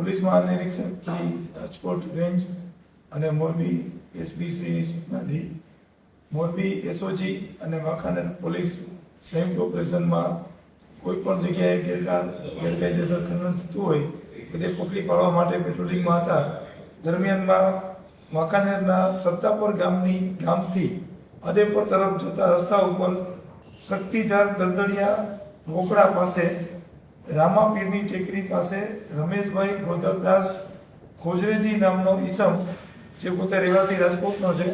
Police મહાનિરીક્ષક Shri Rajkot range અને Morbi SP શ્રીની સૂચનાથી Morbi SOG અને Wankaner police સંયુક્ત ઓપરેશનમાં કોઈ પણ જગ્યાએ ગેરકાયદેસર ખનન થતું હોય તો તે પકડી પાડવા માટે પેટ્રોલિંગમાં હતા. દરમિયાનમાં વાંકાનેરના સત્તાપર ગામથી અદેપર તરફ જતા રસ્તા ઉપર શક્તિધાર દલદલિયા મોકળા પાસે રામાપીરની ટેકરી પાસે રમેશભાઈ ગોધરદાસ ખોજરેજી નામનો ઈસમ જે પોતે રહેવાસી રાજકોટનો છે,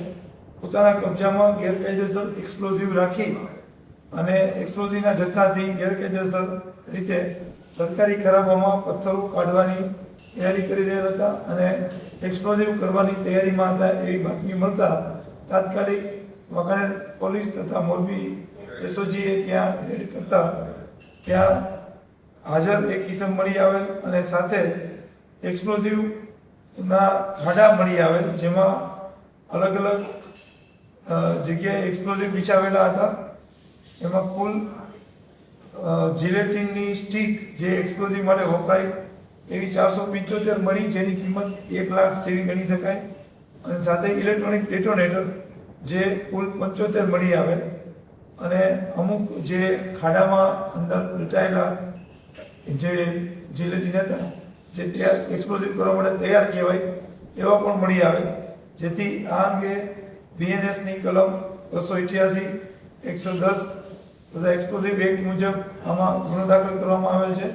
પોતાના કબજામાં ગેરકાયદેસર એક્સપ્લોઝિવ રાખી અને એક્સપ્લોઝિવના જથ્થાથી ગેરકાયદેસર રીતે સરકારી ખરાબામાં પથ્થરો કાઢવાની તૈયારી કરી રહ્યા હતા અને એક્સપ્લોઝિવ કરવાની તૈયારીમાં હતા એવી બાતમી મળતા તાત્કાલિક વાંકાનેર પોલીસ તથા મોરબી એસઓજીએ ત્યાં રેડ કરતા ત્યાં હાજર એક ઈસમ મળી આવેલ અને સાથે એક્સપ્લોઝિવના ખાડા મળી આવેલ, જેમાં અલગ અલગ જગ્યાએ એક્સપ્લોઝિવ બિછાવેલા હતા. એમાં કુલ જિલેટિનની સ્ટીક જે એક્સપ્લોઝિવ માટે વપરાય એવી 475 મળી, જેની કિંમત 1 લાખ જેવી ગણી શકાય. અને સાથે ઇલેક્ટ્રોનિક ડેટોનેટર જે કુલ 75 મળી આવેલ અને અમુક જે ખાડામાં અંદર દટાયેલા જે જિલેટિન હતા જે તૈયાર એક્સપ્લોઝિવ કરવા માટે તૈયાર કહેવાય એવા પણ મળી આવે, જેથી આ અંગે બીએનએસની કલમ 288, 110 તથા એક્સપ્લોઝિવ એક્ટ મુજબ આમાં ગુનો દાખલ કરવામાં આવેલ છે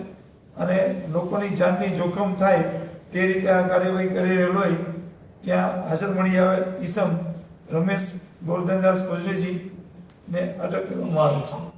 અને લોકોની જાનની જોખમ થાય તે રીતે આ કાર્યવાહી કરી રહેલ હોય ત્યાં હાજર મળી આવેલ ઈસમ રમેશ ગોરધનદાસ ખોજરેજીને અટક કરવામાં આવે છે.